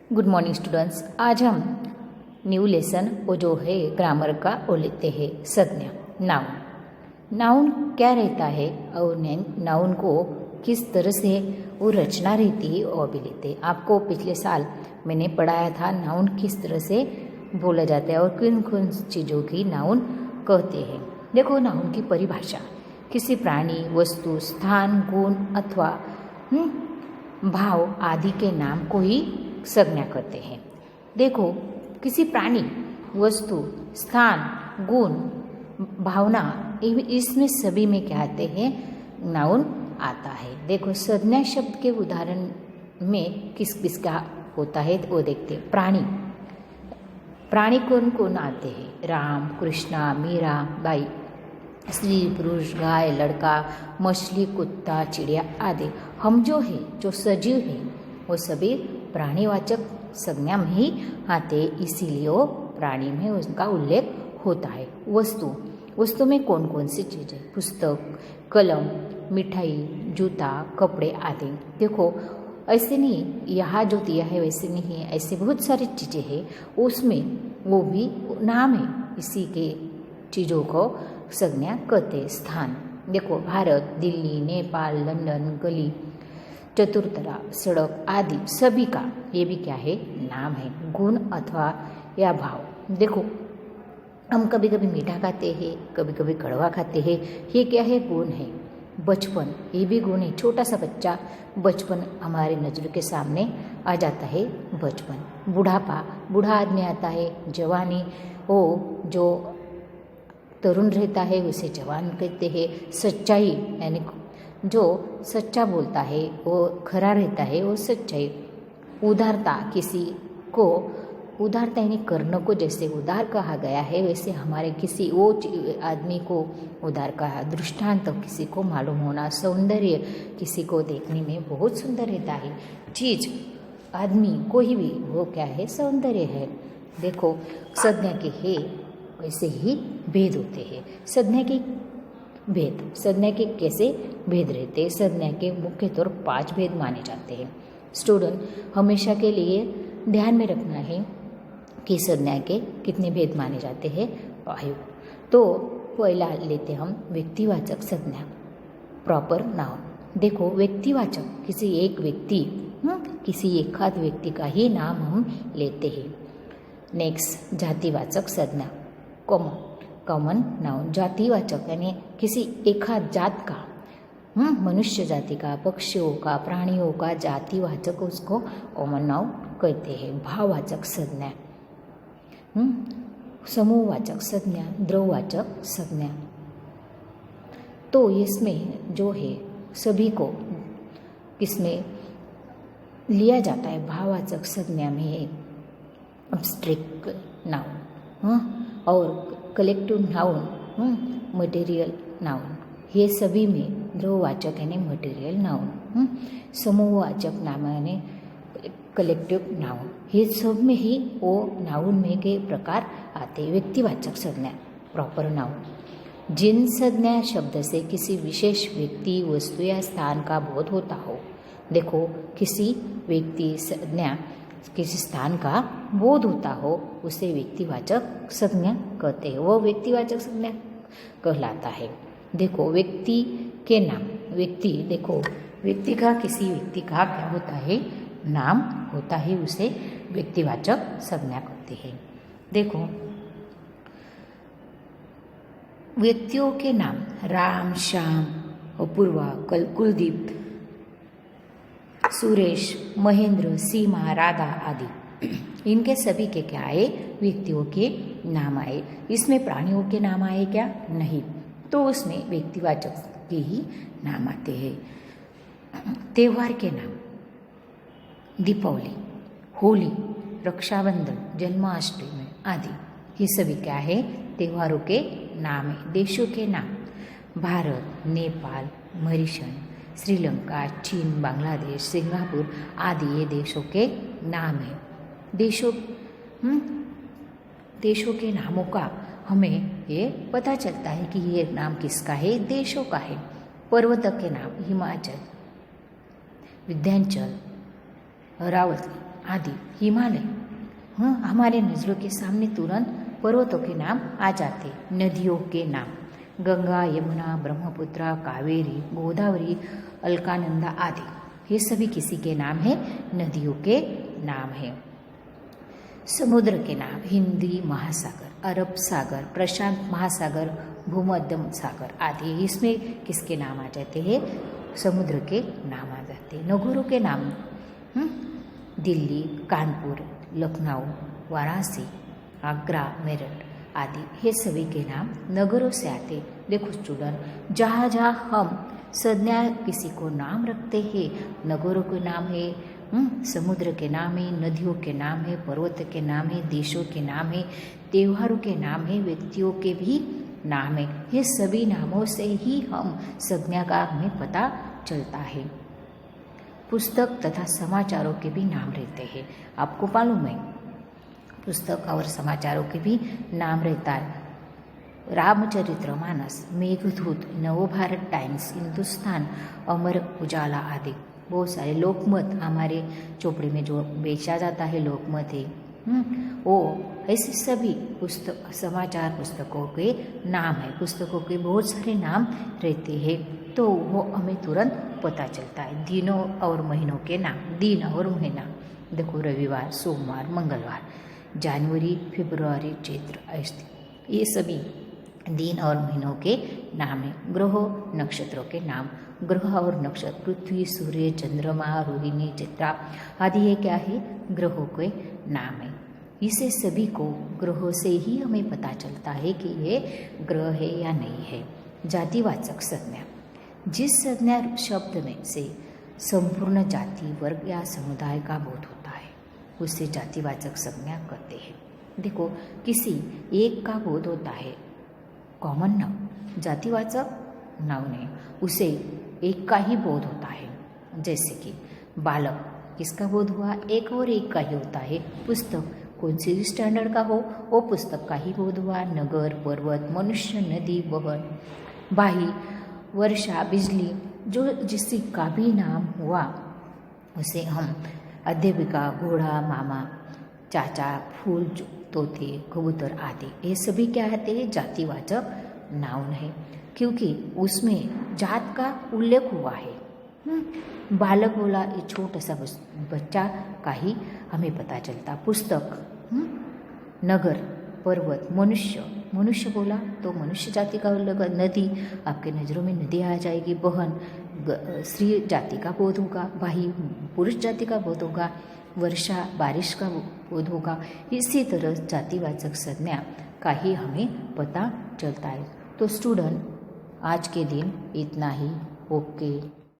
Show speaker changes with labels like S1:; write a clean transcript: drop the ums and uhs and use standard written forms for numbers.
S1: Good morning students. आज हम new lesson वो जो है ग्रामर का वो लेते हैं संज्ञा नाउन। नाउन क्या रहता है और नाउन को किस तरह से वो रचना रहती है और भी लेते हैं। आपको पिछले साल मैंने पढ़ाया था नाउन किस तरह से बोला जाता है और किन किन चीज़ों की नाउन कहते हैं। देखो, नाउन की परिभाषा किसी प्राणी, वस्तु, स्थान, गुण अथवा भाव आदि के नाम को ही संज्ञा कहते हैं। देखो, किसी प्राणी, वस्तु, स्थान, गुण, भावना, इसमें सभी में क्या आते हैं, नाउन आता है। देखो, संज्ञा शब्द के उदाहरण में किस किस का होता है वो देखते हैं। प्राणी कौन कौन आते हैं? राम, कृष्णा, मीरा बाई, स्त्री, पुरुष, गाय, लड़का, मछली, कुत्ता, चिड़िया आदि। हम जो है, जो सजीव है, वो सभी प्राणीवाचक संज्ञा में ही आते, इसीलिए वो प्राणी में उनका उल्लेख होता है। वस्तु में कौन कौन सी चीज़ें? पुस्तक, कलम, मिठाई, जूता, कपड़े आदि। देखो, ऐसे नहीं यहाँ जो दिया है वैसे नहीं है, ऐसे बहुत सारी चीज़ें हैं, उसमें वो भी नाम है, इसी के चीज़ों को संज्ञा कहते। स्थान देखो, भारत, दिल्ली, नेपाल, लंदन, गली, चतुर्थरा, सड़क आदि सभी का ये भी क्या है, नाम है। गुण अथवा या भाव, देखो हम कभी कभी मीठा खाते हैं, कभी कभी कड़वा खाते हैं, ये क्या है, गुण है। बचपन, ये भी गुण है। छोटा सा बच्चा, बचपन हमारे नजर के सामने आ जाता है, बचपन। बुढ़ापा, बूढ़ा आदमी आता है। जवानी, वो जो तरुण रहता है उसे जवान कहते हैं। सच्चाई, यानी जो सच्चा बोलता है, वो खरा रहता है, वो सच्चाई। उदारता, किसी को उदारता यानी कर्ण को जैसे उदार कहा गया है, वैसे हमारे किसी वो आदमी को उदार कहा। दृष्टांत, तो किसी को मालूम होना। सौंदर्य, किसी को देखने में बहुत सुंदर रहता है। चीज, आदमी, कोई भी, वो क्या है, सौंदर्य है। देखो, संज्ञा के है वैसे ही भेद होते हैं। संज्ञा के कैसे भेद रहते हैं? संज्ञा के मुख्य तौर 5 भेद माने जाते हैं। स्टूडेंट हमेशा के लिए ध्यान में रखना है कि संज्ञा के कितने भेद माने जाते हैं, 5। तो पहला लेते हम व्यक्तिवाचक संज्ञा, प्रॉपर नाउन। देखो, व्यक्तिवाचक किसी एक व्यक्ति, किसी एकाध व्यक्ति का ही नाम हम लेते हैं। नेक्स्ट, जातिवाचक संज्ञा, कॉमन नाउन। जातिवाचक यानी किसी एकाध जात का, मनुष्य जाति का, पक्षियों का, प्राणियों का जातिवाचक, उसको कॉमन नाउन कहते हैं। भाववाचक संज्ञा, समूहवाचक संज्ञा, द्रव्यवाचक संज्ञा। तो इसमें जो है सभी को किसमें लिया जाता है? भाववाचक संज्ञा में एब्स्ट्रैक्ट नाउन और कलेक्टिव नाउन, मटेरियल नाउन। ये सभी में द्रव्यवाचक यानी मटेरियल नाउन, समूहवाचक नाम यानी कलेक्टिव नाउन। ये सब में ही वो नाउन में के प्रकार आते। व्यक्तिवाचक संज्ञा, प्रॉपर नाउन, जिन संज्ञा शब्द से किसी विशेष व्यक्ति, वस्तु या स्थान का बोध होता हो। देखो, किसी व्यक्ति, संज्ञा, किसी स्थान का बोध होता हो, उसे व्यक्तिवाचक संज्ञा कहते हैं। वो व्यक्तिवाचक संज्ञा कहलाता है। देखो, व्यक्ति के नाम, व्यक्ति, देखो व्यक्ति का, किसी व्यक्ति का क्या होता है, नाम होता है, उसे व्यक्तिवाचक संज्ञा कहते हैं। देखो, व्यक्तियों के नाम राम, श्याम, अपूर्वा, कुलदीप, सुरेश, महेंद्र, सीमा, राधा आदि, इनके सभी के क्या आए, व्यक्तियों के नाम आए। इसमें प्राणियों के नाम आए क्या? नहीं। तो उसमें व्यक्तिवाचक के ही नाम आते हैं। त्योहार के नाम, दीपावली, होली, रक्षाबंधन, जन्माष्टमी आदि, ये सभी क्या है, त्योहारों के नाम है। देशों के नाम, भारत, नेपाल, मॉरिशस, श्रीलंका, चीन, बांग्लादेश, सिंगापुर आदि, ये देशों के नाम है। देशों के नामों का हमें ये पता चलता है कि ये नाम किसका है, देशों का है। पर्वतों के नाम, हिमाचल, विंध्याचल, अरावली आदि। हिमालय, हाँ, हमारे नज़रों के सामने तुरंत पर्वतों के नाम आ जाते। नदियों के नाम गंगा, यमुना, ब्रह्मपुत्र, कावेरी, गोदावरी, अलकानंदा आदि, ये सभी किसी के नाम है? नदियों के नाम है। समुद्र के नाम हिंदी महासागर, अरब सागर, प्रशांत महासागर, भूमध्य सागर आदि, इसमें किसके नाम आ जाते हैं? समुद्र के नाम आ जाते हैं। नगरों के नाम दिल्ली, कानपुर, लखनऊ, वाराणसी, आगरा, मेरठ आदि, ये सभी के नाम नगरों से आते। देखो स्टूडेंट, जहाँ जहाँ हम संज्ञा किसी को नाम रखते हैं, नगरों के नाम है, समुद्र के नाम है, नदियों के नाम है, पर्वत के नाम है, देशों के नाम है, त्योहारों के नाम है, व्यक्तियों के भी नाम है। ये सभी नामों से ही हम संज्ञा का हमें पता चलता है। पुस्तक तथा समाचारों के भी नाम रहते हैं। आपको मालूम है, पुस्तक और समाचारों के भी नाम रहता है। रामचरितमानस, मेघदूत, नवभारत टाइम्स, हिंदुस्तान, अमर उजाला आदि, बहुत सारे। लोकमत, हमारे चोपड़ी में जो बेचा जाता है लोकमत है, वो ऐसे सभी पुस्तक समाचार पुस्तकों के नाम है। पुस्तकों के बहुत सारे नाम रहते हैं, तो वो हमें तुरंत पता चलता है। दिनों और महीनों के नाम, दिन और महीना, देखो रविवार, सोमवार, मंगलवार, जनवरी, फरवरी, चैत्र, ऐसे ये सभी दिन और महीनों के नाम है। ग्रहों नक्षत्रों के नाम, ग्रह और नक्षत्र पृथ्वी, सूर्य, चंद्रमा, रोहिणी, चित्रा आदि, ये क्या है? ग्रहों के नाम है। इसे सभी को ग्रहों से ही हमें पता चलता है कि ये ग्रह है या नहीं है। जातिवाचक संज्ञा, जिस संज्ञा शब्द में से संपूर्ण जाति, वर्ग या समुदाय का बोध होता है, उसे जातिवाचक संज्ञा कहते हैं। देखो, किसी एक का बोध होता है, कॉमन नाउन, जातिवाचक नाउन है, उसे एक का ही बोध होता है। जैसे कि बालक, किसका बोध हुआ? एक और एक का ही होता है। पुस्तक, कौन सी भी स्टैंडर्ड का हो, वो पुस्तक का ही बोध हुआ। नगर, पर्वत, मनुष्य, नदी, बहन, भाई, वर्षा, बिजली, जो जिससे का भी नाम हुआ उसे हम अध्यापिका, घोड़ा, मामा, चाचा, फूल, तोते, कबूतर आदि, ये सभी क्या आते हैं? जातिवाचक नाउन है, क्योंकि उसमें जात का उल्लेख हुआ है। बालक बोला, ये छोटा सा बच्चा का ही हमें पता चलता। पुस्तक, नगर, पर्वत, मनुष्य, मनुष्य बोला तो मनुष्य जाति का उल्लेख। नदी, आपके नज़रों में नदी आ जाएगी। बहन, स्त्री जाति का बोध होगा। भाई, पुरुष जाति का बोध होगा। वर्षा, बारिश का बोध होगा। इसी तरह जातिवाचक संज्ञा का ही हमें पता चलता है। तो स्टूडेंट, आज के दिन इतना ही। ओके।